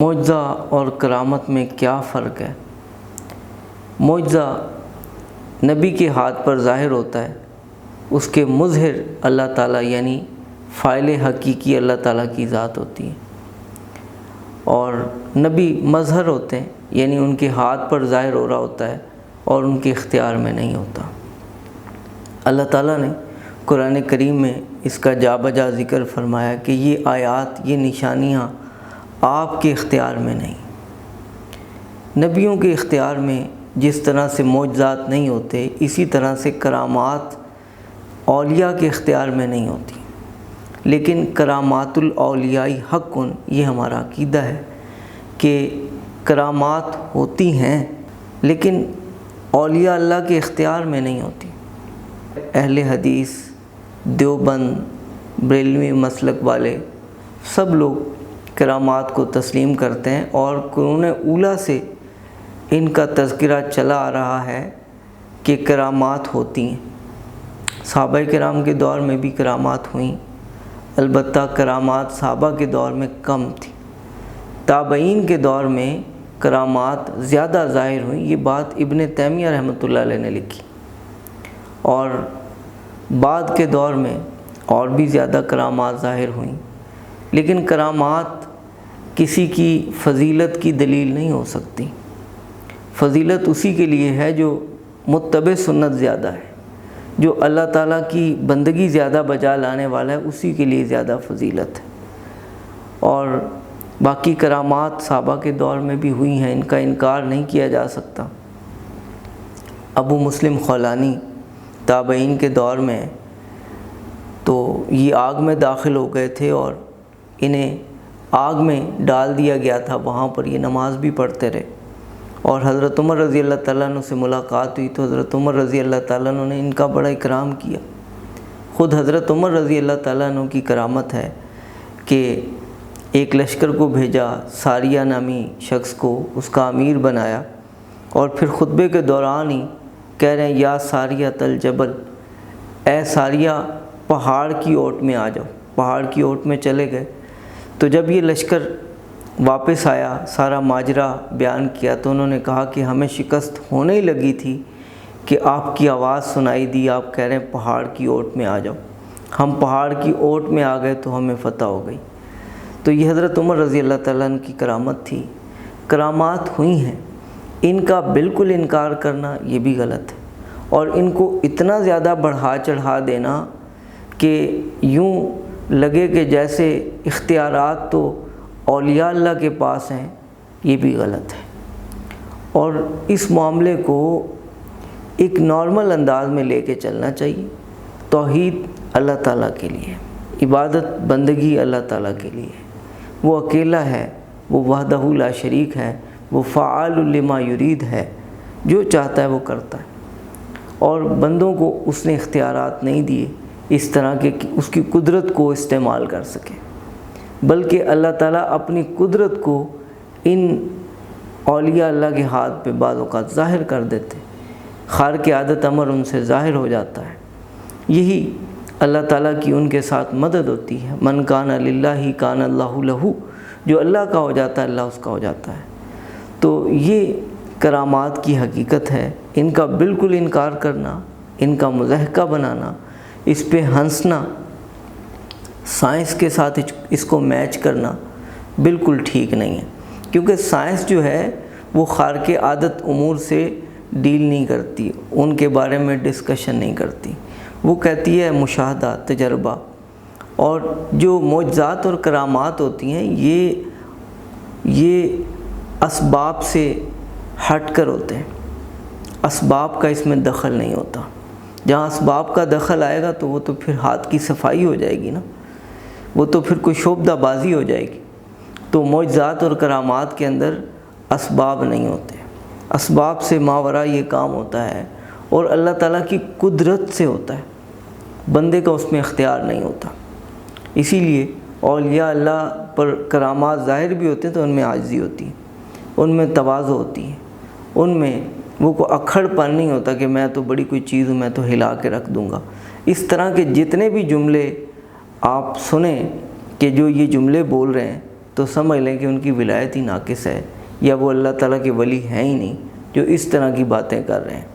معجزہ اور کرامت میں کیا فرق ہے؟ معجزہ نبی کے ہاتھ پر ظاہر ہوتا ہے، اس کے مظہر اللہ تعالیٰ یعنی فاعل حقیقی اللہ تعالیٰ کی ذات ہوتی ہے، اور نبی مظہر ہوتے ہیں یعنی ان کے ہاتھ پر ظاہر ہو رہا ہوتا ہے اور ان کے اختیار میں نہیں ہوتا۔ اللہ تعالیٰ نے قرآن کریم میں اس کا جا بجا ذکر فرمایا کہ یہ آیات، یہ نشانیاں آپ کے اختیار میں نہیں۔ نبیوں کے اختیار میں جس طرح سے معجزات نہیں ہوتے، اسی طرح سے کرامات اولیاء کے اختیار میں نہیں ہوتی، لیکن کرامات الاولیاء حق، یہ ہمارا عقیدہ ہے کہ کرامات ہوتی ہیں لیکن اولیاء اللہ کے اختیار میں نہیں ہوتی۔ اہل حدیث، دیوبند، بریلوی مسلک والے سب لوگ کرامات کو تسلیم کرتے ہیں، اور قرون اولیٰ سے ان کا تذکرہ چلا آ رہا ہے کہ کرامات ہوتی ہیں۔ صحابہ کرام کے دور میں بھی کرامات ہوئیں، البتہ کرامات صحابہ کے دور میں کم تھی۔ تابعین کے دور میں کرامات زیادہ ظاہر ہوئیں، یہ بات ابن تیمیہ رحمۃ اللہ علیہ نے لکھی، اور بعد کے دور میں اور بھی زیادہ کرامات ظاہر ہوئیں، لیکن کرامات کسی کی فضیلت کی دلیل نہیں ہو سکتی۔ فضیلت اسی کے لیے ہے جو متبع سنت زیادہ ہے، جو اللہ تعالیٰ کی بندگی زیادہ بجا لانے والا ہے، اسی کے لیے زیادہ فضیلت ہے۔ اور باقی کرامات صحابہ کے دور میں بھی ہوئی ہیں، ان کا انکار نہیں کیا جا سکتا۔ ابو مسلم خولانی تابعین کے دور میں تو یہ آگ میں داخل ہو گئے تھے، اور انہیں آگ میں ڈال دیا گیا تھا، وہاں پر یہ نماز بھی پڑھتے رہے، اور حضرت عمر رضی اللہ تعالیٰ عنہ سے ملاقات ہوئی تو حضرت عمر رضی اللہ تعالیٰ عنہ نے ان کا بڑا اکرام کیا۔ خود حضرت عمر رضی اللہ تعالیٰ عنہ کی کرامت ہے کہ ایک لشکر کو بھیجا، ساریہ نامی شخص کو اس کا امیر بنایا، اور پھر خطبے کے دوران ہی کہہ رہے ہیں یا ساریہ الجبل، اے ساریہ پہاڑ کی اوٹ میں آ جاؤ۔ پہاڑ کی اوٹ میں چلے گئے، تو جب یہ لشکر واپس آیا، سارا ماجرا بیان کیا، تو انہوں نے کہا کہ ہمیں شکست ہونے ہی لگی تھی کہ آپ کی آواز سنائی دی، آپ کہہ رہے ہیں پہاڑ کی اوٹ میں آ جاؤ۔ ہم پہاڑ کی اوٹ میں آ گئے تو ہمیں فتح ہو گئی۔ تو یہ حضرت عمر رضی اللہ تعالیٰ عنہ کی کرامت تھی۔ کرامات ہوئی ہیں، ان کا بالکل انکار کرنا یہ بھی غلط ہے، اور ان کو اتنا زیادہ بڑھا چڑھا دینا کہ یوں لگے کہ جیسے اختیارات تو اولیاء اللہ کے پاس ہیں، یہ بھی غلط ہے۔ اور اس معاملے کو ایک نارمل انداز میں لے کے چلنا چاہیے۔ توحید اللہ تعالیٰ کے لیے، عبادت بندگی اللہ تعالیٰ کے لیے، وہ اکیلا ہے، وہ وحدہ لا شریک ہے، وہ فعال لما یرید ہے، جو چاہتا ہے وہ کرتا ہے، اور بندوں کو اس نے اختیارات نہیں دیے اس طرح کہ اس کی قدرت کو استعمال کر سکے، بلکہ اللہ تعالیٰ اپنی قدرت کو ان اولیاء اللہ کے ہاتھ پہ بعض اوقات ظاہر کر دیتے، خارق عادت امر ان سے ظاہر ہو جاتا ہے۔ یہی اللہ تعالیٰ کی ان کے ساتھ مدد ہوتی ہے۔ من کان للہ کان اللہ لہ، جو اللہ کا ہو جاتا ہے اللہ اس کا ہو جاتا ہے۔ تو یہ کرامات کی حقیقت ہے، ان کا بالکل انکار کرنا، ان کا مضحکہ بنانا، اس پہ ہنسنا، سائنس کے ساتھ اس کو میچ کرنا بالکل ٹھیک نہیں ہے، کیونکہ سائنس جو ہے وہ خارق عادت امور سے ڈیل نہیں کرتی، ان کے بارے میں ڈسکشن نہیں کرتی، وہ کہتی ہے مشاہدہ، تجربہ۔ اور جو معجزات اور کرامات ہوتی ہیں یہ اسباب سے ہٹ کر ہوتے ہیں، اسباب کا اس میں دخل نہیں ہوتا۔ جہاں اسباب کا دخل آئے گا تو وہ تو پھر ہاتھ کی صفائی ہو جائے گی نا، وہ تو پھر کوئی شعبدہ بازی ہو جائے گی۔ تو معجزات اور کرامات کے اندر اسباب نہیں ہوتے، اسباب سے ماورا یہ کام ہوتا ہے، اور اللہ تعالیٰ کی قدرت سے ہوتا ہے، بندے کا اس میں اختیار نہیں ہوتا۔ اسی لیے اولیاء اللہ پر کرامات ظاہر بھی ہوتے ہیں تو ان میں عاجزی ہوتی ہے، ان میں تواضع ہوتی ہے، ان میں وہ کو اکھڑ پن نہیں ہوتا کہ میں تو بڑی کوئی چیز ہوں، میں تو ہلا کے رکھ دوں گا۔ اس طرح کے جتنے بھی جملے آپ سنیں کہ جو یہ جملے بول رہے ہیں تو سمجھ لیں کہ ان کی ولایت ہی ناقص ہے، یا وہ اللہ تعالیٰ کے ولی ہیں ہی نہیں جو اس طرح کی باتیں کر رہے ہیں۔